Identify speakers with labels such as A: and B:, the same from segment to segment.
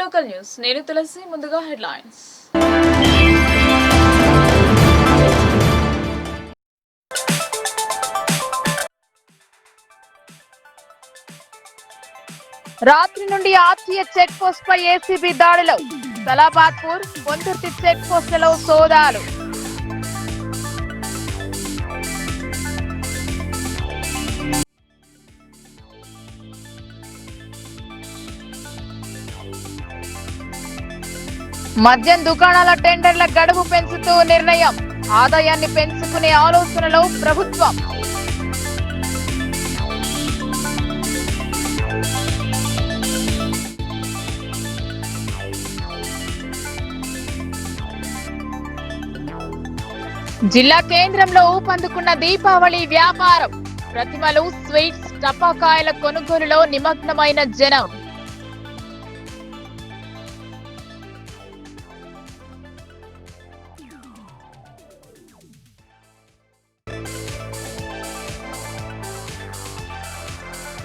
A: Local news నేను తులసి ముందుగా headlines.
B: రాత్రి నుండి ఆర్టీఏ చెక్ పోస్ట్ పై ఏసీబీ దాడులు. సలాబాద్పూర్, పొందుర్తి చెక్ పోస్టులలో సోదాలు. మద్యం దుకాణాల టెండర్ల గడువు పెంచుతూ నిర్ణయం. ఆదాయాన్ని పెంచుకునే ఆలోచనలో ప్రభుత్వం. జిల్లా కేంద్రంలో ఊపందుకున్న దీపావళి వ్యాపారం. ప్రతిమలు, స్వీట్స్, టపాకాయల కొనుగోలులో నిమగ్నమైన జనం.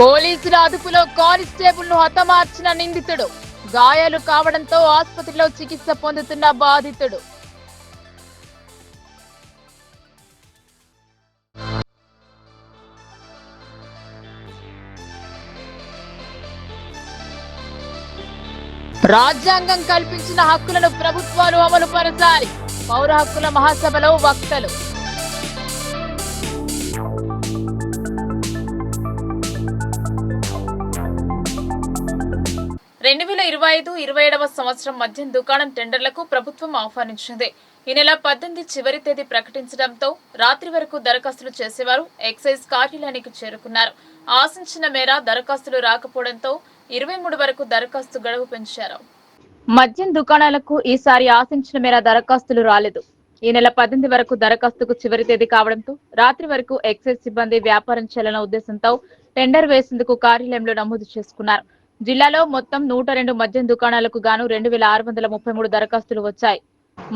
B: పోలీసుల అదుపులో కానిస్టేబుల్ ను హతమార్చిన నిందితుడు. గాయాలు కావడంతో ఆసుపత్రిలో చికిత్స పొందుతున్న బాధితుడు. రాజ్యాంగం కల్పించిన హక్కులను ప్రభుత్వాలు అమలు పరచాలి. పౌర హక్కుల మహాసభలో వక్తలు.
A: రెండు 2025-27 సంవత్సరం మద్యం దుకాణం టెండర్లకు ప్రభుత్వం ఆహ్వానించింది. ఈ నెల 18 చివరి తేదీ ప్రకటించడంతో రాత్రి వరకు దరఖాస్తులు చేసేవారు ఎక్సైజ్ కార్యాలయానికి చేరుకున్నారు. ఆశించిన మేర దరఖాస్తులు రాకపోవడంతో 23 వరకు దరఖాస్తు గడువు పెంచారు.
B: మద్యం దుకాణాలకు ఈసారి ఆశించిన మేర దరఖాస్తులు రాలేదు. ఈ నెల 18 వరకు దరఖాస్తుకు చివరి తేదీ కావడంతో రాత్రి వరకు ఎక్సైజ్ సిబ్బంది వ్యాపారం చేయాలన్న ఉద్దేశంతో టెండర్ వేసేందుకు కార్యాలయంలో నమోదు చేసుకున్నారు. జిల్లాలో మొత్తం 102 మద్యం దుకాణాలకు గాను 2633 దరఖాస్తులు వచ్చాయి.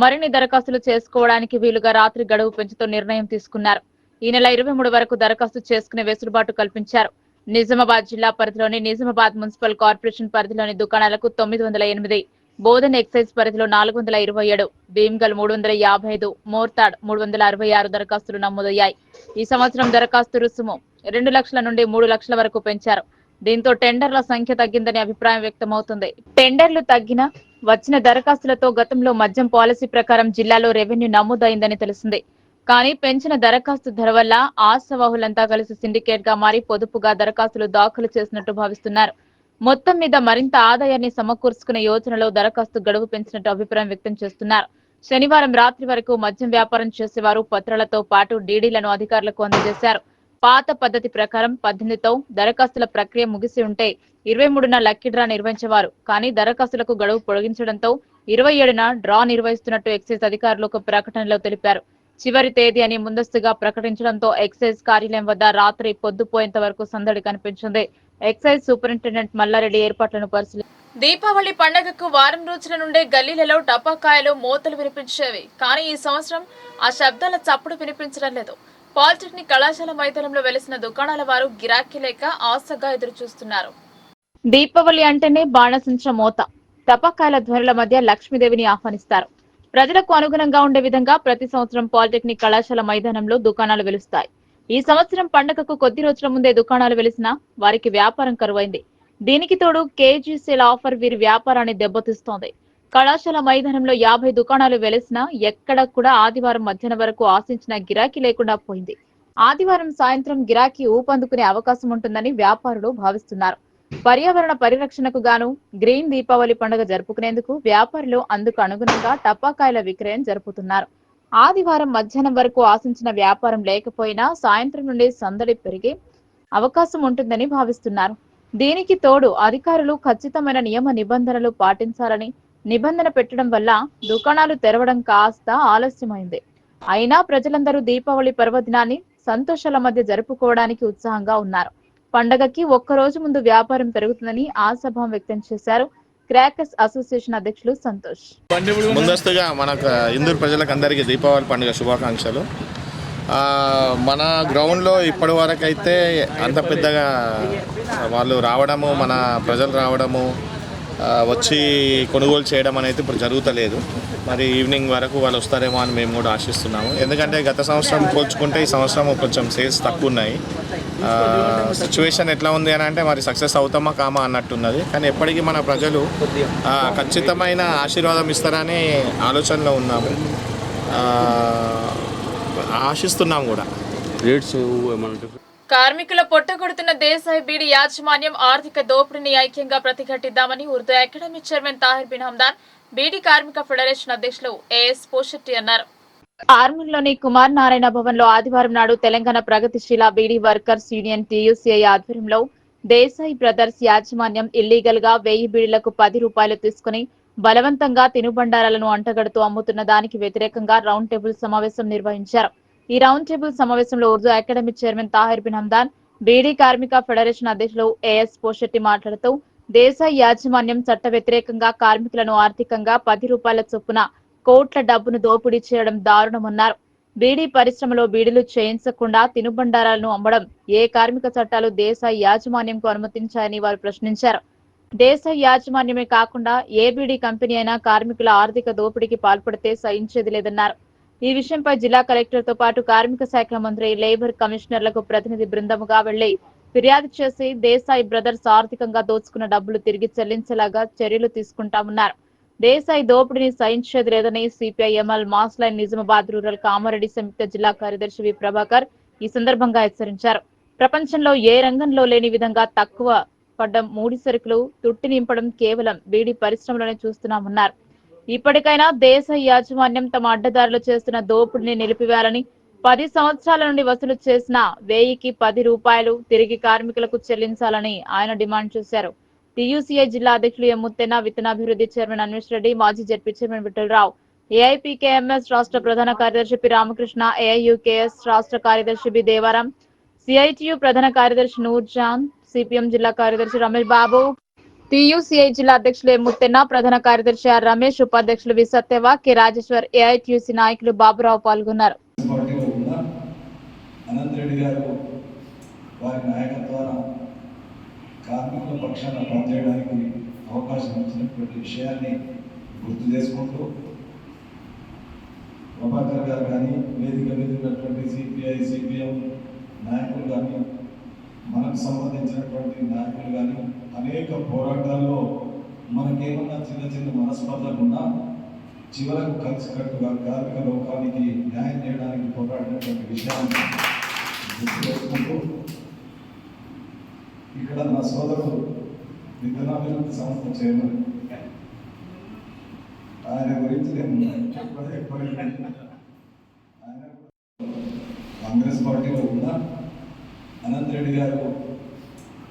B: మరిన్ని దరఖాస్తులు చేసుకోవడానికి వీలుగా రాత్రి గడువు పెంచుతూ నిర్ణయం తీసుకున్నారు. ఈ నెల 23 వరకు దరఖాస్తు చేసుకునే వెసులుబాటు కల్పించారు. నిజామాబాద్ జిల్లా పరిధిలోని నిజామాబాద్ మున్సిపల్ కార్పొరేషన్ పరిధిలోని దుకాణాలకు 908, బోధన్ ఎక్సైజ్ పరిధిలో 427, భీమ్గల్ 355, మోర్తాడ్ 366 దరఖాస్తులు నమోదయ్యాయి. ఈ సంవత్సరం దరఖాస్తు రుసుము 2 లక్షల నుండి 3 లక్షల వరకు పెంచారు. దీంతో టెండర్ల సంఖ్య తగ్గిందని అభిప్రాయం వ్యక్తమవుతుంది. టెండర్లు తగ్గిన వచ్చిన దరఖాస్తులతో గతంలో మద్యం పాలసీ ప్రకారం జిల్లాలో రెవెన్యూ నమోదైందని తెలిసింది. కానీ పెంచిన దరఖాస్తు ధర వల్ల ఆశావాహులంతా కలిసి సిండికేట్ గా మారి పొదుపుగా దరఖాస్తులు దాఖలు చేసినట్టు భావిస్తున్నారు. మొత్తం మీద మరింత ఆదాయాన్ని సమకూర్చుకునే యోచనలో దరఖాస్తు గడువు పెంచినట్టు అభిప్రాయం వ్యక్తం చేస్తున్నారు. శనివారం రాత్రి వరకు మద్యం వ్యాపారం చేసేవారు పత్రాలతో పాటు డీడీలను అధికారులకు అందజేశారు. పాత పద్ధతి ప్రకారం 18తో దరఖాస్తుల ప్రక్రియ ముగిసి ఉంటే 23న లక్కీ డ్రా నిర్వహించేవారు. కానీ దరఖాస్తులకు గడువు పొడిగించడంతో 27న డ్రా నిర్వహిస్తున్నట్టు ఎక్సైజ్ అధికారులు ఒక ప్రకటనలో తెలిపారు. చివరి తేదీ అని ముందస్తుగా ప్రకటించడంతో ఎక్సైజ్ కార్యాలయం వద్ద రాత్రి పొద్దుపోయేంత వరకు సందడి కనిపించింది. ఎక్సైజ్ సూపరింటెండెంట్ మల్లారెడ్డి ఏర్పాట్లను పరిశీలించారు.
A: దీపావళి పండుగకు వారం రోజుల నుండే గల్లీలలో టపాకాయలు మోతలు వినిపించేవి. కానీ ఈ సంవత్సరం ఆ శబ్దాల చప్పుడు వినిపించడం లేదు. పాలిటెక్నిక్ కళాశాల మైదానంలో వెలిసిన దుకాణాల వారు గిరాకీ లేక ఆశగా ఎదురు చూస్తున్నారు.
B: దీపావళి అంటేనే బాణసంచ మోత, టపాకాయల ధ్వనుల మధ్య లక్ష్మీదేవిని ఆహ్వానిస్తారు. ప్రజలకు అనుగుణంగా ఉండే విధంగా ప్రతి సంవత్సరం పాలిటెక్నిక్ కళాశాల మైదానంలో దుకాణాలు వెలుస్తాయి. ఈ సంవత్సరం పండుగకు కొద్ది రోజుల ముందే దుకాణాలు వెలిసినా వారికి వ్యాపారం కరువైంది. దీనికి తోడు కేజీ సేల్ ఆఫర్ వీరి వ్యాపారాన్ని దెబ్బతీస్తోంది. కళాశాల మైదానంలో 50 దుకాణాలు వెలిసినా ఎక్కడ కూడా ఆదివారం మధ్యాహ్నం వరకు ఆశించిన గిరాకీ లేకుండా పోయింది. ఆదివారం సాయంత్రం గిరాకీ ఊపందుకునే అవకాశం ఉంటుందని వ్యాపారులు భావిస్తున్నారు. పర్యావరణ పరిరక్షణకు గాను గ్రీన్ దీపావళి పండుగ జరుపుకునేందుకు వ్యాపారులు అందుకు అనుగుణంగా టపాకాయల విక్రయం జరుపుతున్నారు. ఆదివారం మధ్యాహ్నం వరకు ఆశించిన వ్యాపారం లేకపోయినా సాయంత్రం నుండి సందడి పెరిగే అవకాశం ఉంటుందని భావిస్తున్నారు. దీనికి తోడు అధికారులు ఖచ్చితమైన నియమ నిబంధనలు పాటించాలని నిబంధన పెట్టడం వల్ల దుకాణాలు తెరవడం కాస్త ఆలస్యమైంది. అయినా ప్రజలందరూ దీపావళి పర్వదినాన్ని సంతోషాల మధ్య జరుపుకోవడానికి ఉత్సాహంగా ఉన్నారు. పండగకి ఒక్కరోజు ముందు వ్యాపారం పెరుగుతుందని ఆశాభావం వ్యక్తం చేశారు క్రాకర్స్ అసోసియేషన్ అధ్యక్షులు సంతోష్.
C: ముందస్తుగా మనకు ఇందూరు ప్రజలకు అందరికీ దీపావళి పండుగ శుభాకాంక్షలు. మన గ్రౌండ్లో ఇప్పటి వరకు అయితే అంత పెద్దగా వాళ్ళు రావడము, మన ప్రజలు రావడము వచ్చి కొనుగోలు చేయడం అనేది ఇప్పుడు జరుగుతలేదు. మరి ఈవినింగ్ వరకు వాళ్ళు వస్తారేమో అని మేము కూడా ఆశిస్తున్నాము. ఎందుకంటే గత సంవత్సరం పోల్చుకుంటే ఈ సంవత్సరం కొంచెం సేల్స్ తక్కువ ఉన్నాయి. సిచ్యువేషన్ ఎట్లా ఉంది అని అంటే మరి సక్సెస్ అవుతామా కామా అన్నట్టున్నది. కానీ ఎప్పటికీ మన ప్రజలు ఖచ్చితమైన ఆశీర్వాదం ఇస్తారని ఆలోచనలో ఉన్నాము, ఆశిస్తున్నాం కూడా.
D: రేట్స్
A: కార్మికుల పొట్టగొడుతున్న దేశాయ్ బీడీ యాజమాన్యం ఆర్థిక దోపిడీని ఐక్యంగా ప్రతిఘటిద్దామని ఉర్దూ అకాడమీ చైర్మన్ తాహిర్ బిన్ హమ్దాన్ బీడీ కార్మిక ఫెడరేషన్ అధ్యక్షులు ఏఎస్ పోషెట్టి అన్నారు.
B: ఆర్మూర్లోని కుమార్ నారాయణ భవన్ లో ఆదివారం నాడు తెలంగాణ ప్రగతిశీల బీడీ వర్కర్స్ యూనియన్ టీయూసీఐ ఆధ్వర్యంలో దేశాయ్ బ్రదర్స్ యాజమాన్యం ఇల్లీగల్ గా 1000 బీడీలకు 10 రూపాయలు తీసుకుని బలవంతంగా తినుబండారాలను అంటగడుతూ అమ్ముతున్న దానికి వ్యతిరేకంగా రౌండ్ టేబుల్ సమావేశం నిర్వహించారు. ఈ రౌండ్ టేబుల్ సమావేశంలో ఉర్దూ అకాడమీ చైర్మన్ తాహిర్ బిన్ హమ్దాన్, బీడీ కార్మిక ఫెడరేషన్ అధ్యక్షులు ఏఎస్ పోషెట్టి మాట్లాడుతూ దేశాయ్ యాజమాన్యం చట్ట వ్యతిరేకంగా కార్మికులను ఆర్థికంగా 10 రూపాయల చొప్పున కోట్ల డబ్బును దోపిడీ చేయడం దారుణమన్నారు. బీడీ పరిశ్రమలో బీడీలు చేయించకుండా తినుబండారాలను అమ్మడం ఏ కార్మిక చట్టాలు దేశాయ్ యాజమాన్యంకు అనుమతించాయని వారు ప్రశ్నించారు. దేశాయ్ యాజమాన్యమే కాకుండా ఏ బీడీ కంపెనీ అయినా కార్మికుల ఆర్థిక దోపిడీకి పాల్పడితే సహించేది లేదన్నారు. ఈ విషయంపై జిల్లా కలెక్టర్ తో పాటు కార్మిక శాఖ మంత్రి, లేబర్ కమిషనర్లకు ప్రతినిధి బృందముగా వెళ్లి ఫిర్యాదు చేసి దేశాయ్ బ్రదర్స్ ఆర్థికంగా దోచుకున్న డబ్బులు తిరిగి చెల్లించేలాగా చర్యలు తీసుకుంటామన్నారు. దేశాయ్ దోపిడీని సహించేది లేదని CPIML mass line Nizamabad rural Kamareddy సంయుక్త జిల్లా కార్యదర్శి వి ప్రభాకర్ ఈ సందర్భంగా హెచ్చరించారు. ప్రపంచంలో ఏ రంగంలో లేని విధంగా తక్కువ పడ్డ ముడి సరుకులు తుట్టి నింపడం కేవలం బీడీ పరిశ్రమలోనే చూస్తున్నామన్నారు. ఇప్పటికైనా దేశ యాజమాన్యం తమ అడ్డదారులు చేస్తున్న దోపిడీని నిలిపివేయాలని, 10 సంవత్సరాల నుండి వసూలు చేసిన 1000కి 10 రూపాయలు తిరిగి కార్మికులకు చెల్లించాలని ఆయన డిమాండ్ చేశారు. టీయూసీఐ జిల్లా అధ్యక్షులు ఎం ముత్తెన్న, విత్తనాభివృద్ధి చైర్మన్ అన్వేష్ రెడ్డి, మాజీ జడ్పీ చైర్మన్ విఠలరావు, ఏఐపీకేఎంఎస్ రాష్ట్ర ప్రధాన కార్యదర్శి పి రామకృష్ణ, ఏఐయుకేఎస్ రాష్ట్ర కార్యదర్శి బి దేవారం, సిఐటియు ప్రధాన కార్యదర్శి నూర్ జాన్, సిపిఎం జిల్లా కార్యదర్శి రమేష్ బాబు, టీయూసీఐ జిల్లా అధ్యక్షులు ఎం ముత్తెన్న, ప్రధాన కార్యదర్శి ఆర్ రమేష్, ఉపాధ్యక్షులు వి సత్యవ, కె రాజేశ్వర్, ఏఐటీయూసీ నాయకులు బాబురావు పాల్గొన్నారు.
E: అనంతరెడ్డి గారు వారి నాయకత్వాన కార్మికుల పక్షాన పనిచేయడానికి అవకాశం ఇచ్చినటువంటి విషయాన్ని గుర్తు చేసుకుంటూ ప్రభాకర్ గారు కానీ, వేదిక మీద ఉన్నటువంటి సిపిఐ, సిపిఎం నాయకులు కానీ, మనకు సంబంధించినటువంటి నాయకులు కానీ అనేక పోరాటాల్లో మనకేమన్నా చిన్న చిన్న మనస్పర్ధలు ఉన్నా చివరకు కలిసికట్టుగా కార్మిక లోకానికి న్యాయం చేయడానికి పోరాడినటువంటి విషయాన్ని గుర్తు చేసుకుంటూ ఇక్కడ నా సోదరుడు విత్తనాభివృద్ధి సంస్థ చైర్మన్, ఆయన గురించి నేను కాంగ్రెస్ పార్టీలో ఉన్న అనంతరెడ్డి గారు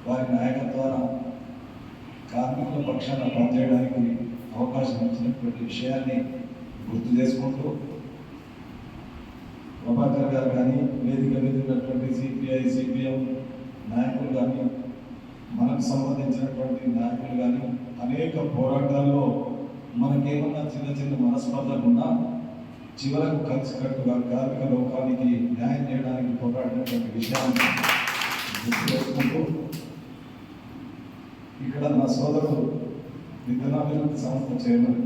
E: వారి నాయకత్వాన కార్మికుల పక్షాన పనిచేయడానికి అవకాశం ఇచ్చినటువంటి విషయాన్ని గుర్తు చేసుకుంటూ ప్రభాకర్ గారు కానీ, వేదిక మీద ఉన్నటువంటి సిపిఐ, సిపిఎం నాయకులు కానీ, మనకు సంబంధించినటువంటి నాయకులు కానీ అనేక పోరాటాల్లో మనకేమన్నా చిన్న చిన్న మనస్పర్ధలు ఉన్నా చివరకు కలిసికట్టుగా కార్మిక లోకానికి న్యాయం చేయడానికి పోరాడినటువంటి విషయాన్ని గుర్తు చేసుకుంటూ ఇక్కడ నా సోదరుడు విత్తనాభివృద్ధి సంస్థ చైర్మన్,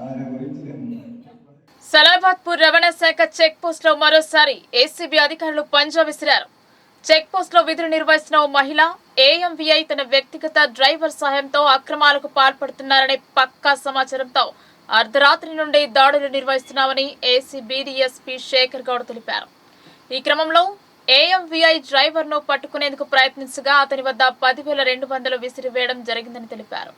E: ఆయన గురించి నేను
A: సలాబాద్పూర్ రవాణా శాఖ చెక్ పోస్ట్ లో మరోసారి ఏసీబీ అధికారులు పంజా విసిరారు. చెక్ పోస్ట్ లో విధులు నిర్వహిస్తున్న ఓ మహిళ ఏఎంవీఐ తన వ్యక్తిగత డ్రైవర్ సహాయంతో అక్రమాలకు పాల్పడుతున్నారనే పక్కా సమాచారంతో అర్ధరాత్రి నుండి దాడులు నిర్వహిస్తున్నామని ఏసీబీ డీఎస్పీ శేఖర్ గౌడ్ తెలిపారు. ఈ క్రమంలో ఏఎంవీఐ డ్రైవర్ ను పట్టుకునేందుకు ప్రయత్నించగా అతని వద్ద 10,200 విసిరివేయడం జరిగిందని తెలిపారు.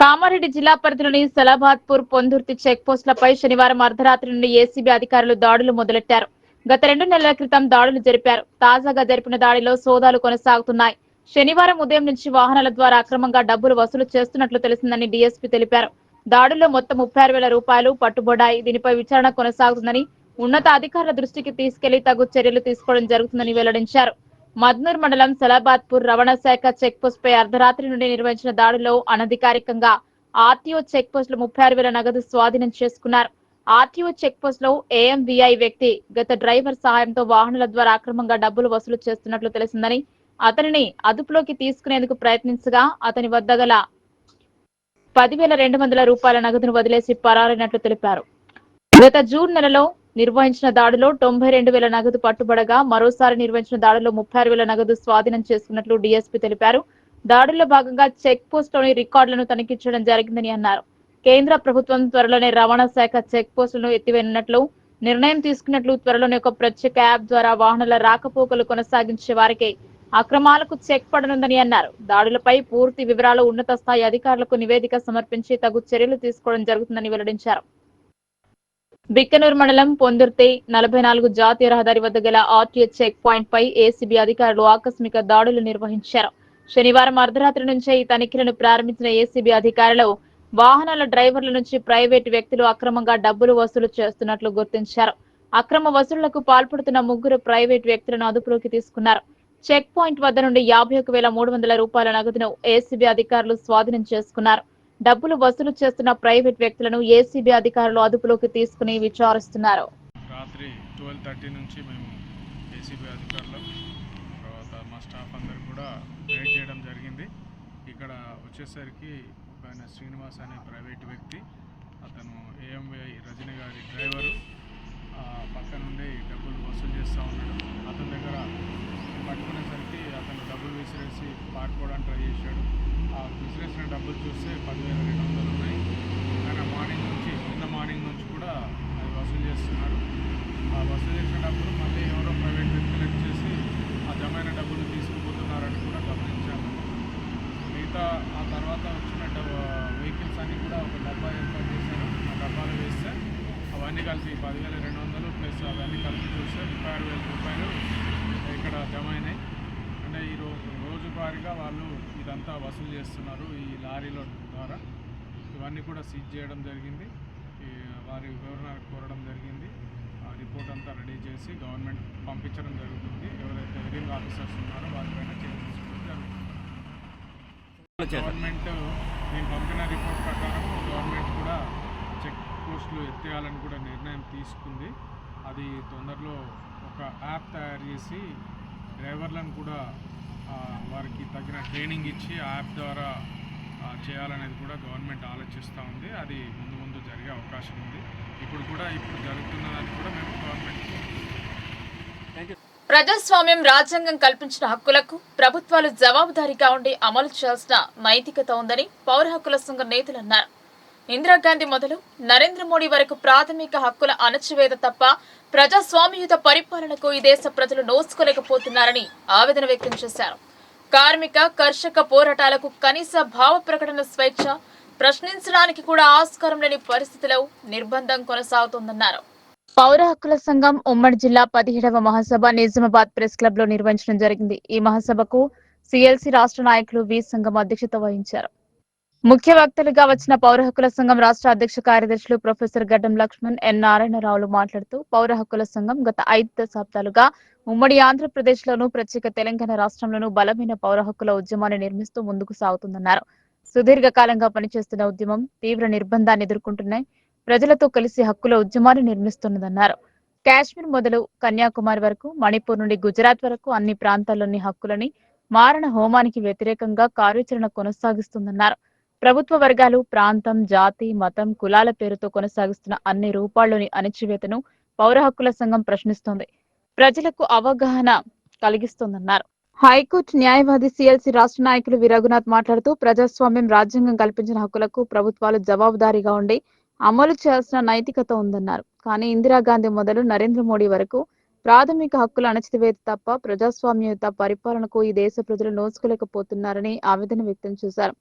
B: కామారెడ్డి జిల్లా పరిధిలోని సలాబాద్పూర్, పొందుర్తి చెక్ పోస్టులపై శనివారం అర్ధరాత్రి నుండి ఏసీబీ అధికారులు దాడులు మొదలెట్టారు. గత 2 నెలల క్రితం దాడులు జరిపారు. తాజాగా జరిపిన దాడిలో సోదాలు కొనసాగుతున్నాయి. శనివారం ఉదయం నుంచి వాహనాల ద్వారా అక్రమంగా డబ్బులు వసూలు చేస్తున్నట్లు తెలిసిందని డీఎస్పీ తెలిపారు. దాడుల్లో మొత్తం 36,000 రూపాయలు పట్టుబడ్డాయి. దీనిపై విచారణ కొనసాగుతుందని, ఉన్నత అధికారుల దృష్టికి తీసుకెళ్లి తగు చర్యలు తీసుకోవడం జరుగుతుందని వెల్లడించారు. మద్నూర్ మండలం సలాబాద్పూర్ రవాణా శాఖ చెక్ పోస్ట్ పై అర్ధరాత్రి నుండి నిర్వహించిన దాడిలో అనధికారికంగా ఆర్టీఓ చెక్ పోస్ట్ లో 36,000 నగదు స్వాధీనం చేసుకున్నారు. ఆర్టీఓ చెక్ పోస్ట్ లో ఏఎంవీఐ వ్యక్తి గత డ్రైవర్ సహాయంతో వాహనాల ద్వారా అక్రమంగా డబ్బులు వసూలు చేస్తున్నట్లు తెలిసిందని, అతనిని అదుపులోకి తీసుకునేందుకు ప్రయత్నించగా అతని వద్ద గల 10,200 రూపాయల నగదును వదిలేసి పరారైనట్లు తెలిపారు. గత జూన్ నెలలో నిర్వహించిన దాడిలో 92,000 నగదు పట్టుబడగా మరోసారి నిర్వహించిన దాడిలో 36,000 నగదు స్వాధీనం చేసుకున్నట్లు డీఎస్పీ తెలిపారు. దాడుల్లో భాగంగా చెక్ పోస్టులోని రికార్డులను తనిఖీ చేయడం జరిగిందని అన్నారు. కేంద్ర ప్రభుత్వం త్వరలోనే రవాణా శాఖ చెక్ పోస్టులను ఎత్తివేయనున్నట్లు నిర్ణయం తీసుకున్నట్లు, త్వరలోనే ఒక ప్రత్యేక యాప్ ద్వారా వాహనాల రాకపోకలు కొనసాగించే వారికి అక్రమాలకు చెక్ పడనుందని అన్నారు. దాడులపై పూర్తి వివరాలు ఉన్నత స్థాయి అధికారులకు నివేదిక సమర్పించి తగు చర్యలు తీసుకోవడం జరుగుతుందని వెల్లడించారు. బిక్కనూరు మండలం పొందుర్తి 44 జాతీయ రహదారి వద్ద గల ఆర్టీఏ చెక్ పాయింట్ పై ఏసీబీ అధికారులు ఆకస్మిక దాడులు నిర్వహించారు. శనివారం అర్ధరాత్రి నుంచే ఈ తనిఖీలను ప్రారంభించిన ఏసీబీ అధికారులు వాహనాల డ్రైవర్ల నుంచి ప్రైవేటు వ్యక్తులు అక్రమంగా డబ్బులు వసూలు చేస్తున్నట్లు గుర్తించారు. అక్రమ వసూళ్లకు పాల్పడుతున్న 3 ప్రైవేటు వ్యక్తులను అదుపులోకి తీసుకున్నారు. చెక్ పాయింట్ వద్ద నుండి 51,300 రూపాయల నగదును ఏసీబీ అధికారులు స్వాధీనం చేసుకున్నారు. డబ్బులు వసూలు చేస్తున్న ప్రైవేట్ వ్యక్తులను ఏసీబీ అధికారులు అదుపులోకి తీసుకుని విచారిస్తున్నారు.
D: రాత్రి 12:30 నుంచి మేము ఏసీబీ అధికారులు తర్వాత మా స్టాఫ్ అందరు కూడా రైడ్ చేయడం జరిగింది. ఇక్కడ వచ్చేసరికి ఒక ఆయన శ్రీనివాస్ అనే ప్రైవేట్ వ్యక్తి, అతను ఏఎంవై రజని గారి డ్రైవరు, పక్క నుండి డబ్బులు వసూలు చేస్తూ ఉన్నాడు. అతని దగ్గర పట్టుకునేసరికి అతను డబ్బులు విసిరేసి పాడుకోవడానికి ట్రై చేశాడు. ఆ విసిరేసిన డబ్బులు చూస్తే 10,200 ఉన్నాయి. ఆయన నిన్న మార్నింగ్ నుంచి కూడా అది వసూలు చేస్తున్నారు. ఆ వసూలు చేసిన డబ్బులు మళ్ళీ ఎవరో ప్రైవేట్ వ్యక్తులు ఇచ్చేసి ఆ జమైన డబ్బులు తీసుకుపోతున్నారని కూడా గమనించాము. మిగతా ఆ తర్వాత వచ్చిన వెహికల్స్ అన్నీ కూడా ఒక డబ్బా ఏర్పాటు చేశారు. ఆ డబ్బాలు వేస్తే అవన్నీ కలిపి 10,200 ప్లస్ అవన్నీ కలిపి చూస్తే 36,000 రూపాయలు ఇక్కడ జమ అయినాయి. అంటే ఈ రోజువారీగా వాళ్ళు ఇదంతా వసూలు చేస్తున్నారు ఈ లారీల ద్వారా. ఇవన్నీ కూడా సీజ్ చేయడం జరిగింది. వారి వివరణ కోరడం జరిగింది. ఆ రిపోర్ట్ అంతా రెడీ చేసి గవర్నమెంట్ పంపించడం జరుగుతుంది. ఎవరైతే హెరింగ్ ఆఫీసర్స్ ఉన్నారో వారిపైన చర్యలు తీసుకోవడం జరుగుతుంది. గవర్నమెంట్ నేను పంపిన రిపోర్ట్ ప్రకారం గవర్నమెంట్ కూడా చెక్ పోస్టులు ఎత్తేయాలని కూడా నిర్ణయం తీసుకుంది. అది తొందరలో ఒక యాప్ తయారు చేసి డ్రైవర్లను కూడా వారికి తగిన ట్రైనింగ్ ఇచ్చి ఆ యాప్ ద్వారా చేయాలనేది కూడా గవర్నమెంట్ ఆలోచిస్తూ ఉంది. అది ముందు జరిగే అవకాశం ఉంది. ఇప్పుడు జరుగుతున్నదాన్ని కూడా మేము గవర్నమెంట్
A: ప్రజాస్వామ్యం రాజ్యాంగం కల్పించిన హక్కులకు ప్రభుత్వాలు జవాబుదారీగా ఉండి అమలు చేయాల్సిన నైతికత ఉందని పౌర హక్కుల సంఘ నేతలు అన్నారు. ఇందిరాగాంధీ మొదలు నరేంద్ర మోడీ వరకు ప్రాథమిక హక్కుల అణచివేత తప్ప ప్రజాస్వామ్యయుత పరిపాలనకు ఈ దేశ ప్రజలు నోచుకోలేకపోతున్నారని ఆవేదన వ్యక్తం చేశారు. కార్మిక కర్షక పోరాటాలకు కనీస భావ ప్రకటన స్వేచ్ఛ ప్రశ్నించడానికి కూడా ఆస్కారం లేని పరిస్థితిలో నిర్బంధం కొనసాగుతోందన్నారు. పౌర హక్కుల సంఘం ఉమ్మడి జిల్లా 17వ మహాసభ నిజామాబాద్ ప్రెస్ క్లబ్ లో నిర్వహించడం జరిగింది. ఈ మహాసభకు సిఎల్సి రాష్ట్ర నాయకులు వి సంఘం అధ్యక్షత వహించారు. ముఖ్య వక్తలుగా వచ్చిన పౌర హక్కుల సంఘం రాష్ట్ర అధ్యక్ష కార్యదర్శులు ప్రొఫెసర్ గడ్డం లక్ష్మణ్, ఎన్ నారాయణరావులు మాట్లాడుతూ పౌర హక్కుల సంఘం గత 5 దశాబ్దాలుగా ఉమ్మడి ఆంధ్రప్రదేశ్ లోను ప్రత్యేక తెలంగాణ రాష్ట్రంలోనూ బలమైన పౌర హక్కుల ఉద్యమాన్ని నిర్మిస్తూ ముందుకు సాగుతుందన్నారు. సుదీర్ఘకాలంగా పనిచేస్తున్న ఉద్యమం తీవ్ర నిర్బంధాన్ని ఎదుర్కొంటున్నాయి. ప్రజలతో కలిసి హక్కుల ఉద్యమాన్ని నిర్మిస్తున్నదన్నారు. కాశ్మీర్ మొదలు కన్యాకుమారి వరకు, మణిపూర్ నుండి గుజరాత్ వరకు అన్ని ప్రాంతాల్లోని హక్కులని మారణ హోమానికి వ్యతిరేకంగా కార్యాచరణ కొనసాగిస్తుందన్నారు. ప్రభుత్వ వర్గాలు ప్రాంతం, జాతి, మతం, కులాల పేరుతో కొనసాగిస్తున్న అన్ని రూపాల్లోని అణచివేతను పౌర హక్కుల సంఘం ప్రశ్నిస్తోంది. ప్రజలకు అవగాహన కలిగిస్తోందన్నారు. హైకోర్టు న్యాయవాది సిఎల్సి రాష్ట్ర నాయకులు వి రఘునాథ్ మాట్లాడుతూ ప్రజాస్వామ్యం రాజ్యాంగం కల్పించిన హక్కులకు ప్రభుత్వాలు జవాబుదారీగా ఉండి అమలు చేయాల్సిన నైతికత ఉందన్నారు. కానీ ఇందిరాగాంధీ మొదలు నరేంద్ర మోడీ వరకు ప్రాథమిక హక్కుల అణచివేత తప్ప ప్రజాస్వామ్యయుత పరిపాలనకు ఈ దేశ ప్రజలు నోచుకోలేకపోతున్నారని ఆవేదన వ్యక్తం చేశారు.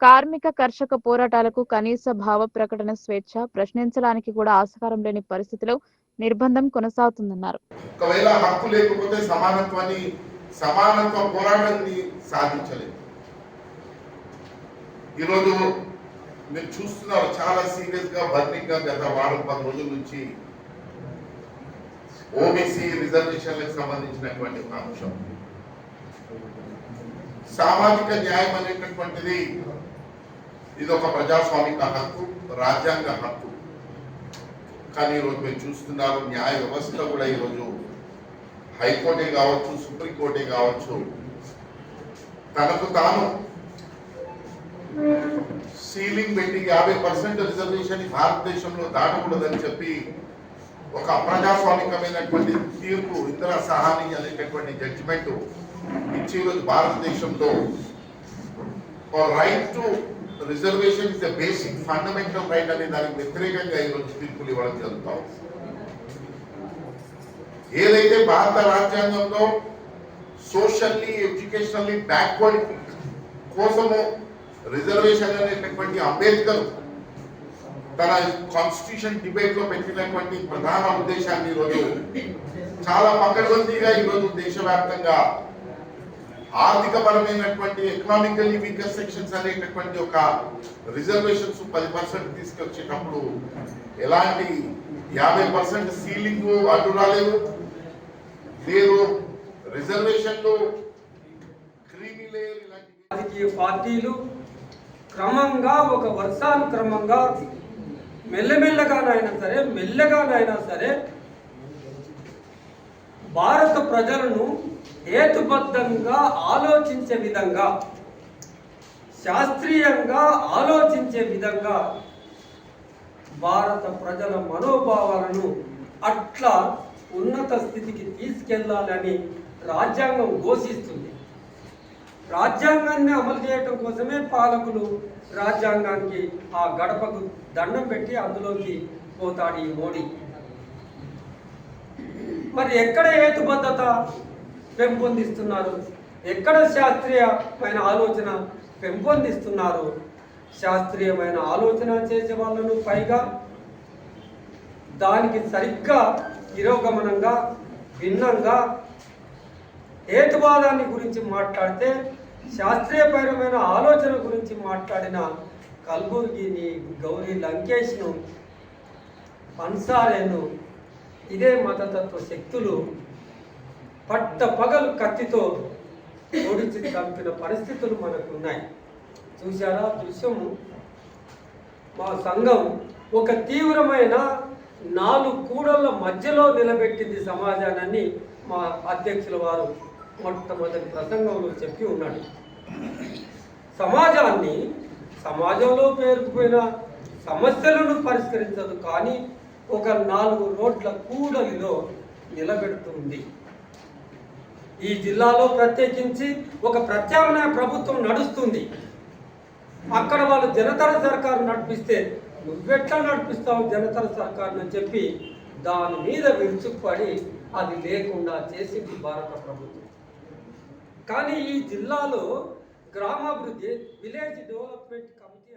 A: కార్మిక కర్షక పోరాటాలకు కనీస భావ ప్రకటన స్వేచ్ఛ ప్రశ్నించడానికి కూడా ఆస్కారం లేని పరిస్థితిలో నిర్బంధం కొనసాగుతుందన్నారు.
F: ఒకవేళ హక్కు లేకపోతే సమానత్వ పోరాటాన్ని సాధించలేదు. ఈరోజు మీరు చూస్తున్నారు చాలా సీరియస్ గా బర్నింగ్ గా గత 10 రోజుల నుంచి ఓబీసీ రిజర్వేషన్లకు సంబంధించినటువంటి అంశం. సామాజిక న్యాయం అనేటటువంటిది ఇది ఒక ప్రజాస్వామిక హక్కు, రాజ్యాంగ హక్కు. కానీ ఈరోజు మీరు చూస్తున్నారు న్యాయ వ్యవస్థ కూడా ఈరోజు హైకోర్టే కావచ్చు, సుప్రీంకోర్టే కావచ్చు, తనకు తాను సీలింగ్ పెట్టి 50% రిజర్వేషన్ భారతదేశంలో దాటకూడదని చెప్పి ఒక అప్రజాస్వామికమైనటువంటి తీర్పు ఇందిరా సహాని అనేటటువంటి జడ్జిమెంట్ ఇచ్చి ఈరోజు భారతదేశంలో right to reservation is the basic fundamental right అనే దానికి వ్యతిరేకంగా ఈరోజు తీర్పులు ఇవ్వడం జరుగుతాం. ఏదైతే భారత రాజ్యాంగంలో సోషల్లీ ఎడ్యుకేషనల్లీ బ్యాక్వర్డ్ కోసము రిజర్వేషన్ అనేటటువంటి అంబేద్కర్ తన కాన్స్టిట్యూషన్ డిబేట్ లో పెట్టినటువంటి ప్రధాన ఉద్దేశాన్ని ఈరోజు చాలా పకడ్బందీగా ఈరోజు దేశవ్యాప్తంగా ఆర్థిక పరమైనటువంటి ఎకనామికల్లీ వీకర్ సెక్షన్స్ అనేటటువంటి ఒక రిజర్వేషన్స్ 10% తీసుకొచ్చేటప్పుడు ఎలాంటి 50% సీలింగ్ అడ్డు రాలేదు, లేదు రిజర్వేషన్లు క్రీమీ లేయర్ ఇలాంటి
G: రాజకీయ పార్టీలు క్రమంగా ఒక వర్షానుక్రమంగా మెల్లగానైనా సరే భారత ప్రజలను హేతుబద్ధంగా ఆలోచించే విధంగా, శాస్త్రీయంగా ఆలోచించే విధంగా భారత ప్రజల మనోభావాలను అట్లా ఉన్నత స్థితికి తీసుకెళ్లాలని రాజ్యాంగం ఘోషిస్తుంది. రాజ్యాంగాన్ని అమలు చేయటం కోసమే పాలకులు రాజ్యాంగానికి ఆ గడపకు దండం పెట్టి అందులోకి పోతాడు ఈ మోడీ. మరి ఎక్కడ హేతుబద్ధత పెంపొందిస్తున్నారు, ఎక్కడ శాస్త్రీయమైన ఆలోచన పెంపొందిస్తున్నారు? శాస్త్రీయమైన ఆలోచన చేసే వాళ్ళను పైగా దానికి సరిగ్గా తిరోగమనంగా భిన్నంగా హేతువాదాన్ని గురించి మాట్లాడితే, శాస్త్రీయపరమైన ఆలోచన గురించి మాట్లాడిన కల్బుర్గిని, గౌరీ లంకేష్ను, పన్సారేను ఇదే మతతత్వ శక్తులు పట్టపగలు కత్తితో ఓడించి చంపిన పరిస్థితులు మనకు ఉన్నాయి. చూశారా దృశ్యము? మా సంఘం ఒక తీవ్రమైన 4 కూడళ్ల మధ్యలో నిలబెట్టింది సమాజాన్ని మా అధ్యక్షుల వారు మొట్టమొదటి ప్రసంగంలో చెప్పి ఉన్నాడు. సమాజంలో పేరుకుపోయిన సమస్యలను పరిష్కరించదు, కానీ ఒక 4 రోడ్ల కూడలిలో నిలబెడుతుంది. ఈ జిల్లాలో ప్రత్యేకించి ఒక ప్రత్యామ్నాయ ప్రభుత్వం నడుస్తుంది. అక్కడ వాళ్ళు జనతర సర్కారు నడిపిస్తే నువ్వెట్లా నడిపిస్తావు జనతర సర్కారుని అని చెప్పి దాని మీద విరుచుకుపడి అది లేకుండా చేసింది భారత ప్రభుత్వం. కానీ ఈ జిల్లాలో గ్రామాభివృద్ధి విలేజ్ డెవలప్మెంట్ కమిటీ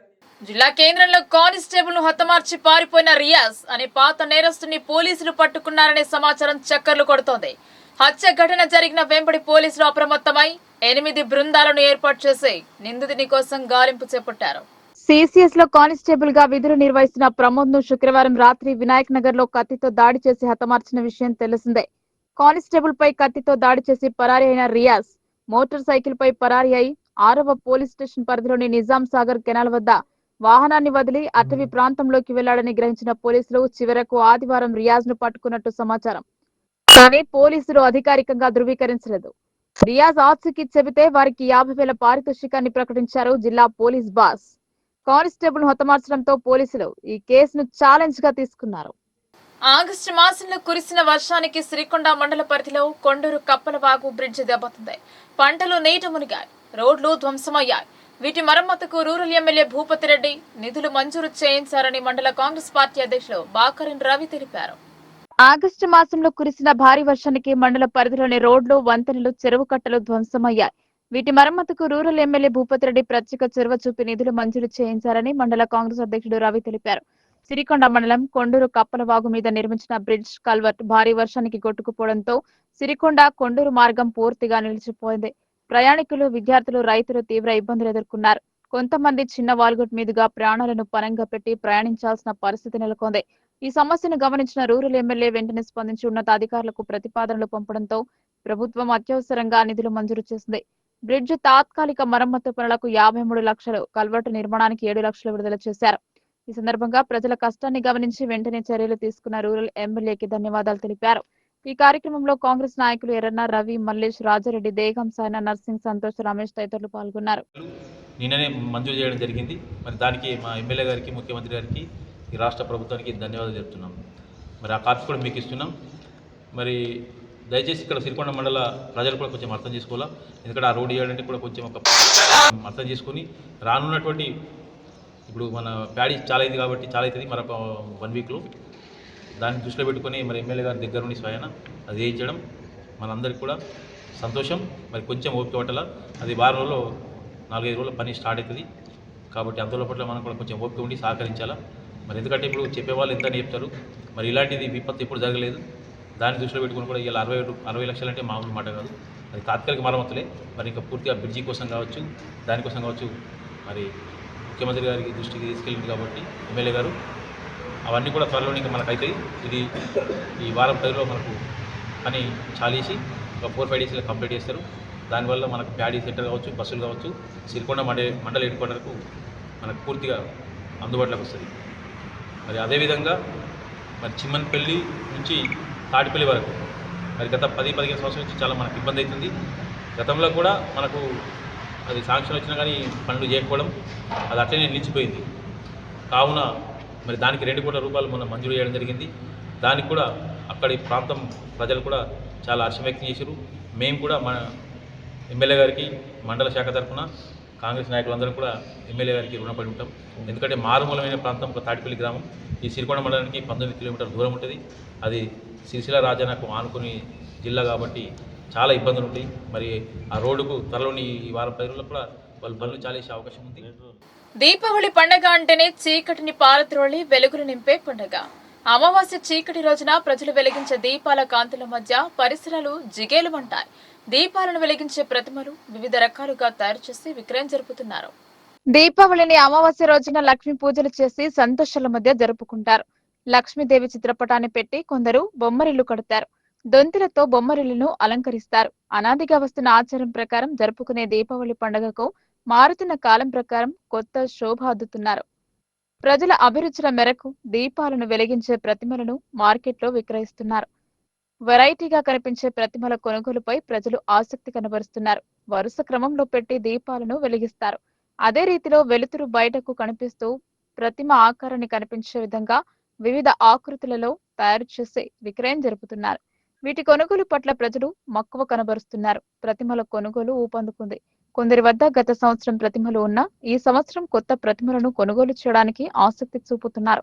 A: జిల్లా కేంద్రంలో కానిస్టేబుల్ ను హతమార్చి పారిపోయిన రియాజ్ అనే పాత నేరస్తుని పోలీసులు పట్టుకున్నారనే సమాచారం చక్కర్లు కొడుతోంది. హత్య ఘటన జరిగిన వెంబడి పోలీసులు అప్రమత్తమై 8 బృందాలను ఏర్పాటు చేసి నిందితుని కోసం గాలింపు చేపట్టారు.
B: సిసిఎస్ లో కానిస్టేబుల్ గా విధులు నిర్వహిస్తున్న ప్రమోద్ ను శుక్రవారం రాత్రి వినాయక్ నగర్ లో కత్తితో దాడి చేసి హతమార్చిన విషయం తెలిసిందే. కానిస్టేబుల్ పై కత్తితో దాడి చేసి పరారీ అయిన రియాజ్ మోటార్ సైకిల్ పై పరారీ అయి 6వ పోలీస్ స్టేషన్ పరిధిలోని నిజాం సాగర్ కెనాల్ వద్ద వాహనాన్ని వదిలి అటవీ ప్రాంతంలోకి వెళ్లాడని గ్రహించిన పోలీసులు చివరకు ఆదివారం రియాజ్ ను పట్టుకున్నట్టు సమాచారం. కానీ పోలీసులు అధికారికంగా ధృవీకరించలేదు. రియాజ్ ఆచూకీ చెబితే వారికి 50,000 పారితోషికాన్ని ప్రకటించారు జిల్లా పోలీస్ బాస్. కానిస్టేబుల్ హతమార్చడంతో పోలీసులు ఈ కేసును ఛాలెంజ్ గా తీసుకున్నారు.
A: ఆగస్టు మాసంలో కురిసిన వర్షానికి శ్రీకొండ మండల పరిధిలో కొండూరు కప్పలవాగు బ్రిడ్జి దెబ్బతింది. పంటలు నీట మునిగాయి, రోడ్లు ధ్వంసమయ్యాయి. వీటి మరమ్మతుకు రూరల్ ఎమ్మెల్యే భూపతి రెడ్డి నిధులు మంజూరు చేయించారని మండల కాంగ్రెస్ పార్టీ అధ్యక్షులు బాకరన్ రవి తెలిపారు.
B: ఆగస్టు మాసంలో కురిసిన భారీ వర్షానికి మండల పరిధిలోని రోడ్లు, వంతెనలు, చెరువు కట్టలు ధ్వంసమయ్యాయి. వీటి మరమ్మతుకు రూరల్ ఎమ్మెల్యే భూపతి రెడ్డి ప్రత్యేక చొరవ చూపి నిధులు మంజూరు చేయించారని మండల కాంగ్రెస్ అధ్యక్షుడు రవి తెలిపారు. సిరికొండ మండలం కొండూరు కప్పలవాగు మీద నిర్మించిన బ్రిడ్జ్ కల్వర్ట్ భారీ వర్షానికి కొట్టుకుపోవడంతో సిరికొండ కొండూరు మార్గం పూర్తిగా నిలిచిపోయింది. ప్రయాణికులు, విద్యార్థులు, రైతులు తీవ్ర ఇబ్బందులు ఎదుర్కొన్నారు. కొంతమంది చిన్న వాల్గొట్ మీదుగా ప్రాణాలను పణంగా పెట్టి ప్రయాణించాల్సిన పరిస్థితి నెలకొంది. ఈ సమస్యను గమనించిన రూరల్ ఎమ్మెల్యే వెంటనే స్పందించి ఉన్నతాధికారులకు ప్రతిపాదనలు పంపడంతో ప్రభుత్వం అత్యవసరంగా నిధులు మంజూరు చేసింది. బ్రిడ్జ్ తాత్కాలిక మరమ్మతు పనులకు 53 లక్షలు, కల్వర్టు నిర్మాణానికి 7 లక్షలు విడుదల చేశారు. ఈ సందర్భంగా ప్రజల కష్టాన్ని గమనించి వెంటనే చర్యలు తీసుకున్న రూరల్ ఎమ్మెల్యేకి ధన్యవాదాలు తెలిపారు. ఈ కార్యక్రమంలో కాంగ్రెస్ నాయకులు ఎర్రన్న రవి, మల్లేష్, రాజారెడ్డి, దేగం సాయన, నర్సింగ్, సంతోష్, రమేష్ తదితరులు పాల్గొన్నారు.
H: నిన్ననే మంజూరు చేయడం జరిగింది. మరి దానికి మా ఎమ్మెల్యే గారికి, ముఖ్యమంత్రి గారికి, ఈ రాష్ట్ర ప్రభుత్వానికి ధన్యవాదాలు చెప్తున్నాం. మరి ఆ కాపీ కూడా మీకు ఇస్తున్నాం. మరి దయచేసి ఇక్కడ సిరికొండ మండల ప్రజలు కూడా కొంచెం అర్థం చేసుకోవాలా. ఎందుకంటే ఆ రోడ్డు వేయాలంటే కూడా కొంచెం ఒక అర్థం చేసుకొని రానున్నటువంటి ఇప్పుడు మన ప్యాడీ చాలా అయింది కాబట్టి చాలా అవుతుంది మరొక 1 వీక్లో దాన్ని దృష్టిలో పెట్టుకొని మరి ఎమ్మెల్యే గారి దగ్గర నుండి స్వయాన అది వేయించడం మనందరికీ కూడా సంతోషం. మరి కొంచెం ఓపిక పట్టాల, అది వారం రోజుల్లో 4-5 రోజుల పని స్టార్ట్ అవుతుంది కాబట్టి అందులో పట్ల మనం కూడా కొంచెం ఓపిక ఉండి సహకరించాలా. మరి ఎందుకంటే ఇప్పుడు చెప్పేవాళ్ళు ఎంత చెప్తారు, మరి ఇలాంటిది విపత్తు ఎప్పుడు జరగలేదు. దాన్ని దృష్టిలో పెట్టుకుని కూడా ఇలా 60 లక్షలు అంటే మామూలు మాట కాదు. అది తాత్కాలిక మరమ్మతులే. మరి ఇంకా పూర్తిగా బ్రిడ్జి కోసం కావచ్చు, దానికోసం కావచ్చు, మరి ముఖ్యమంత్రి గారికి దృష్టికి తీసుకెళ్ళింది కాబట్టి ఎమ్మెల్యే గారు అవన్నీ కూడా త్వరలో ఇంకా మనకు అవుతాయి. ఇది ఈ వారం 10 మనకు పని చాలేసి ఒక 4-5 డేస్లో కంప్లీట్ చేస్తారు. దానివల్ల మనకు ప్యాడీ సెంటర్ కావచ్చు, బస్సులు కావచ్చు, సిరికొండ మండల హెడ్ క్వార్టర్కు మనకు పూర్తిగా అందుబాటులోకి వస్తుంది. మరి అదేవిధంగా మరి చిమ్మన్పల్లి నుంచి తాటిపల్లి వరకు మరి గత 10-15 సంవత్సరాల నుంచి చాలా మనకు ఇబ్బంది అవుతుంది. గతంలో కూడా మనకు అది శాంక్షన్ వచ్చినా కానీ పనులు చేయకపోవడం అది అట్లనే నిలిచిపోయింది. కావున మరి దానికి 2 కోట్ల రూపాయలు మనం మంజూరు చేయడం జరిగింది. దానికి కూడా అక్కడి ప్రాంతం ప్రజలు కూడా చాలా హర్షం వ్యక్తం చేశారు. మేము కూడా మన ఎమ్మెల్యే గారికి మండల శాఖ తరఫున కాంగ్రెస్ నాయకులందరం కూడా ఎమ్మెల్యే గారికి రుణపడి ఉంటాం. ఎందుకంటే మారుమూలమైన ప్రాంతం ఒక తాటిపల్లి గ్రామం. ఈ సిరికొండ మండలానికి 19 కిలోమీటర్ల దూరం ఉంటుంది. అది సిరిసిల్ల రాజన్నకు ఆనుకుని జిల్లా కాబట్టి చాలా ఇబ్బందులు ఉంటాయి. మరి ఆ రోడ్డుకు త్వరలోని ఈ వారం 10 రోజుల్లో కూడా వాళ్ళు పనులు చాలేసే అవకాశం ఉంది.
A: దీపావళి పండగ అంటేనే చీకటిని పారద్రోలి వెలుగులు నింపే పండగ. అమావాస్య చీకటి రోజున ప్రజలు వెలిగించే దీపాల కాంతుల మధ్య పరిసరాలు జిగేలుమంటాయి. దీపాలను వెలిగించే ప్రతిమలు వివిధ రకాలుగా తయారు చేసి విక్రయం జరుపుతున్నారు.
B: దీపావళిని అమావాస్య రోజున లక్ష్మీ పూజలు చేసి సంతోషాల మధ్య జరుపుకుంటారు. లక్ష్మీదేవి చిత్రపటాన్ని పెట్టి కొందరు బొమ్మరిల్లు కడతారు. దొంతులతో బొమ్మరిల్లును అలంకరిస్తారు. అనాదిగా వస్తున్న ఆచారం ప్రకారం జరుపుకునే దీపావళి పండుగకు మారుతున్న కాలం ప్రకారం కొత్త శోభ అద్దుతున్నారు. ప్రజల అభిరుచుల మేరకు దీపాలను వెలిగించే ప్రతిమలను మార్కెట్లో విక్రయిస్తున్నారు. వెరైటీగా కనిపించే ప్రతిమల కొనుగోలుపై ప్రజలు ఆసక్తి కనబరుస్తున్నారు. వరుస క్రమంలో పెట్టి దీపాలను వెలిగిస్తారు. అదే రీతిలో వెలుతురు బయటకు కనిపిస్తూ ప్రతిమ ఆకారాన్ని కనిపించే విధంగా వివిధ ఆకృతులలో తయారు చేసి విక్రయం జరుపుతున్నారు. వీటి కొనుగోలు పట్ల ప్రజలు మక్కువ కనబరుస్తున్నారు. ప్రతిమల కొనుగోలు ఊపందుకుంది. కొందరి వద్ద గత సంవత్సరం ప్రతిమలు ఉన్నా ఈ సంవత్సరం కొత్త ప్రతిమలను కొనుగోలు చేయడానికి ఆసక్తి చూపుతున్నారు.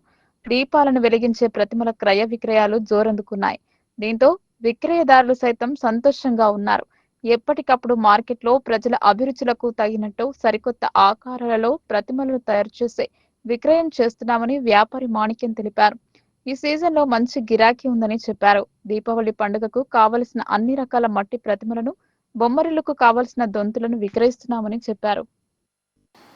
B: దీపాలను వెలిగించే ప్రతిమల క్రయ విక్రయాలు జోరందుకున్నాయి. దీంతో విక్రయదారులు సైతం సంతోషంగా ఉన్నారు. ఎప్పటికప్పుడు మార్కెట్లో ప్రజల అభిరుచులకు తగినట్టు సరికొత్త ఆకారాలలో ప్రతిమలను తయారు చేసి విక్రయం చేస్తున్నామని వ్యాపారి మాణిక్యం తెలిపారు. ఈ సీజన్లో మంచి గిరాకీ ఉందని చెప్పారు. దీపావళి పండుగకు కావలసిన అన్ని రకాల మట్టి ప్రతిమలను, బొమ్మరిల్లుకు కావలసిన దొంతులను విక్రయిస్తున్నామని చెప్పారు.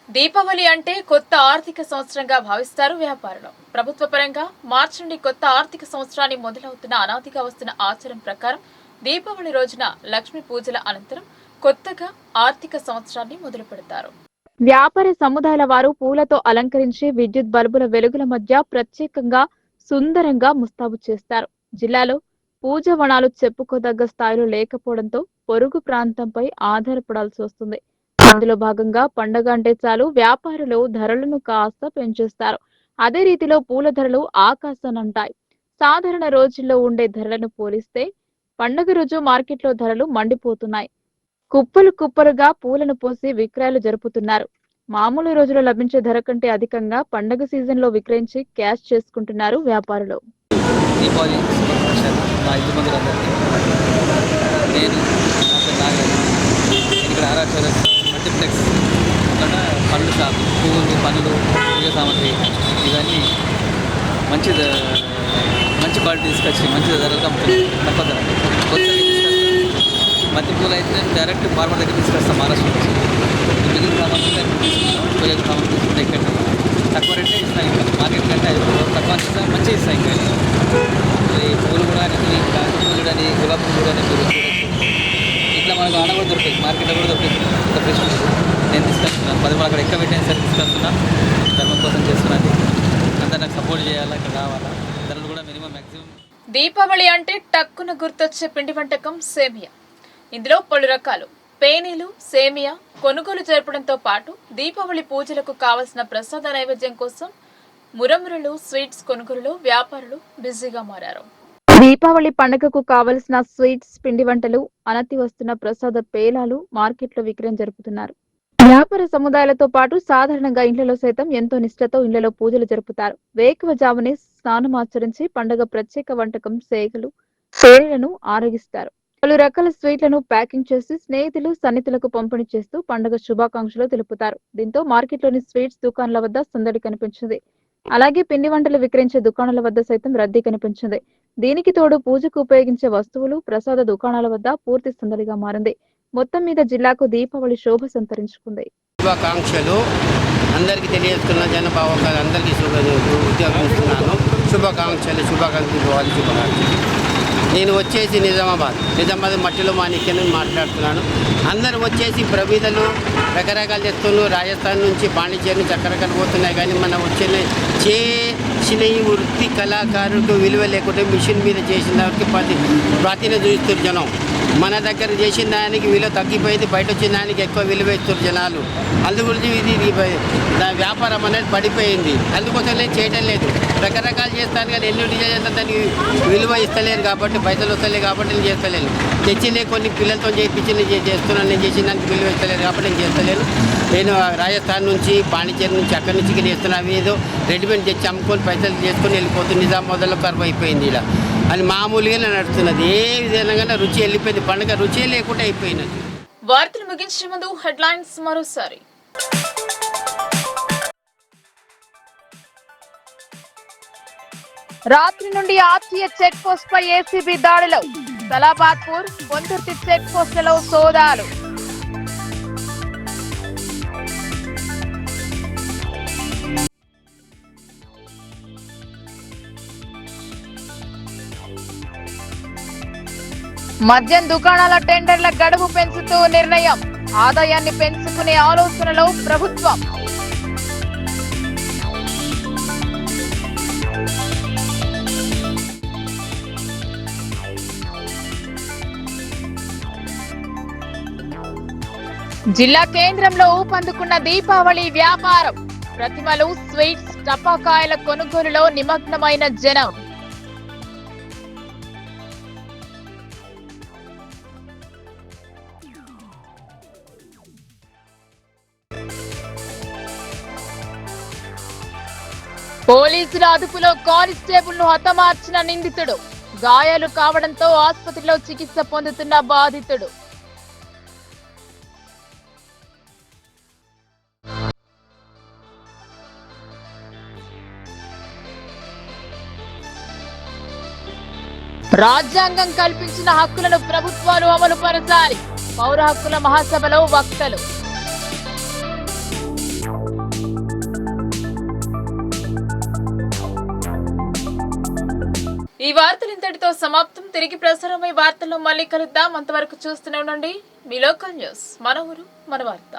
A: దీపావళి అంటే కొత్త ఆర్థిక సంవత్సరంగా భావిస్తారు వ్యాపారులు. ప్రభుత్వ పరంగా మార్చి నుండి కొత్త ఆర్థిక సంవత్సరాన్ని మొదలవుతున్న అనాదిగా వస్తున్న ఆచారం ప్రకారం దీపావళి రోజున లక్ష్మీ పూజల అనంతరం కొత్తగా ఆర్థిక సంవత్సరాన్ని మొదలు పెడతారు.
B: వ్యాపార సముదాయాల వారు పూలతో అలంకరించి విద్యుత్ బల్బుల వెలుగుల మధ్య ప్రత్యేకంగా సుందరంగా ముస్తాబు చేస్తారు. జిల్లాలో పూజ వనాలు చెప్పుకోదగ్గ స్థాయిలో లేకపోవడంతో పొరుగు ప్రాంతంపై ఆధారపడాల్సి వస్తుంది. అందులో భాగంగా పండగ అంటే చాలు వ్యాపారులు ధరలను కాస్త పెంచేస్తారు. అదే రీతిలో పూల ధరలు ఆకాశానంటాయి. సాధారణ రోజుల్లో ఉండే ధరలను పోలిస్తే పండగ రోజు మార్కెట్లో ధరలు మండిపోతున్నాయి. కుప్పలు కుప్పలుగా పూలను పోసి విక్రయాలు జరుపుతున్నారు. మామూలు రోజుల్లో లభించే ధర కంటే అధికంగా పండగ సీజన్ లో విక్రయించి క్యాష్ చేసుకుంటున్నారు వ్యాపారులు.
I: దీపావళి మా ఇంటి మందులందరికీ నేను ఇక్కడ ఆరాచరస్ మల్టీప్లెక్స్ ఇక్కడ పండ్లు షాపు, పువ్వులు, పండ్లు, పూజ సామాగ్రి ఇవన్నీ మంచి క్వాలిటీ తీసుకొచ్చి మంచి ధరలకు అమ్ముతుంది. తక్కువ ధర కొత్తగా తీసుకొస్తాం. మట్టి పూలు అయితే డైరెక్ట్ ఫార్మర్ దగ్గర తీసుకొస్తాం మహారాష్ట్ర నుంచి. మిగిలిన సామాన్లు తీసుకుంటాం. పూజకు సామాన్లు తీసుకుంటే ఇక్కడ తక్కువ రేటే ఇస్తాం. ఇంకా మార్కెట్ కంటే 5 రూపాయలు తక్కువ ఇస్తాం. మంచిగా ఇస్తాం. ఇంకా ఈ పూలు కూడా పూలు కానీ గులాబీ పూలు కానీ మీరు చూడొచ్చు. ఇట్లా మనకు ఆడ కూడా దొరుకుతాయి. మార్కెట్లో కూడా దొరుకుతుంది. ఇంత ఫ్రెష్ నేను తీసుకొస్తున్నాను. 10 రూపాయలు అక్కడ ఎక్కువ పెట్టిన సరే తీసుకొస్తున్నాను. ధర్మం కోసం చేస్తున్నది. అంతా నాకు సపోర్ట్ చేయాలా, ఇక్కడ రావాలా. ధరలు కూడా మినిమం మ్యాక్సిమం
A: దీపావళి అంటే టక్కున గుర్తొచ్చే పిండి వంటకం సేమియా. ఇందులో పలు రకాలు పేనీలు, సేమియా కొనుగోలు జరపడంతో పాటు దీపావళి పూజలకు కావలసిన ప్రసాద నైవేద్యం కోసం మురమురలు, స్వీట్స్ కొనుగోలులో వ్యాపారులు బిజీగా మారారు.
B: దీపావళి పండుగకు కావలసిన స్వీట్స్, పిండి వంటలు, అనతి వస్తున్న ప్రసాద పేలాలు మార్కెట్లో విక్రయం జరుపుతున్నారు. వ్యాపార సముదాయాలతో పాటు సాధారణంగా ఇండ్లలో సైతం ఎంతో నిష్ఠతో ఇళ్లలో పూజలు జరుపుతారు. వేకువజామునే స్నానమాచరించి పండుగ ప్రత్యేక వంటకం సేగలు, పేనీలను ఆరగిస్తారు. పలు రకాల స్వీట్లను ప్యాకింగ్ చేసి స్నేహితులు, సన్నిహితులకు పంపిణీ చేస్తూ పండుగ శుభాకాంక్షలు తెలుపుతారు. దీంతో మార్కెట్లోని స్వీట్స్ దుకాణాల వద్ద సందడి కనిపించింది. అలాగే పిండి వంటలు విక్రయించే దుకాణాల వద్ద సైతం రద్దీ కనిపించింది. దీనికి తోడు పూజకు ఉపయోగించే వస్తువులు, ప్రసాద దుకాణాల వద్ద పూర్తి సందడిగా మారింది. మొత్తం మీద జిల్లాకు దీపావళి శోభ సంతరించుకుంది.
J: శుభాకాంక్షలు అందరికీ తెలియజేస్తున్న జనభావంగా అందరికీ ఉద్యోగిస్తున్నాను. శుభాకాంక్షలు. నేను వచ్చేసి నిజామాబాద్ మట్టిలో మాణిక్యం మాట్లాడుతున్నాను. అందరూ వచ్చేసి ప్రమిదలు రకరకాలు తెస్తున్నారు. రాజస్థాన్ నుంచి పాండిచేరి నుంచి రకరకాలు పోతున్నాయి. కానీ మన వచ్చిన చేసిన ఈ వృత్తి కళాకారులకు విలువ లేకుంటే మిషన్ మీద చేసిన దానికి ప్రాతినిధ్యం చూస్తారు జనం. మన దగ్గర చేసిన దానికి విలువ తగ్గిపోయింది, బయట వచ్చిన దానికి ఎక్కువ విలువ ఇస్తారు జనాలు. అందుగురించి ఇది వ్యాపారం అనేది పడిపోయింది. అందుకోసం నేను చేయటం లేదు. రకరకాలు చేస్తాను కానీ ఎన్ని చేస్తాను దానికి విలువ ఇస్తలేరు కాబట్టి, పైసలు వస్తలేదు కాబట్టి నేను చేస్తలేను. తెచ్చిందే కొన్ని పిల్లలతో చేయించి నేను చేస్తున్నాను. నేను చేసిన దానికి విలువ ఇస్తలేదు కాబట్టి నేను చేస్తలేను. నేను రాజస్థాన్ నుంచి, పాండిచేరి నుంచి, అక్కడి నుంచి చేస్తున్నాను. అవి ఏదో రెడీమేడ్ తెచ్చి అమ్ముకొని పైసలు చేసుకొని వెళ్ళిపోతుంది. నిజామాబాద్లో కరువు అయిపోయింది. ఇలా అది మామూలుగా నడుస్తున్నది. ఏ విధంగా రుచి వెళ్ళిపోయింది. పండుగ రుచి లేకుండా అయిపోయినది.
A: వార్తలు ముగించే ముందు హెడ్లైన్స్ మరోసారి.
B: రాత్రి నుండి ఆర్టీఏ చెక్ పోస్ట్ పై ఏసీబీ దాడులు. సలాబాద్పూర్, పొందుర్తి చెక్ పోస్టులలో సోదాలు. మద్యం దుకాణాల టెండర్ల గడువు పెంచుతూ నిర్ణయం. ఆదాయాన్ని పెంచుకునే ఆలోచనలో ప్రభుత్వం. జిల్లా కేంద్రంలో ఊపందుకున్న దీపావళి వ్యాపారం. ప్రతిమలు, స్వీట్స్, టపాకాయల కొనుగోలులో నిమగ్నమైన జనం. పోలీసుల అదుపులో కానిస్టేబుల్ ను హతమార్చిన నిందితుడు. గాయాలు కావడంతో ఆసుపత్రిలో చికిత్స పొందుతున్న బాధితుడు. రాజ్యాంగం కల్పించిన హక్కులను ప్రభుత్వాలు అమలు పరచాలి. పౌర హక్కుల మహాసభలో వక్తలు.
A: ఈ వార్తలు ఇంతటితో సమాప్తం. తిరిగి ప్రసారమై వార్తల్లో మళ్ళీ కలుద్దాం. అంతవరకు చూస్తూనే ఉండండి మీ లోకల్ న్యూస్. మన ఊరు మన వార్త.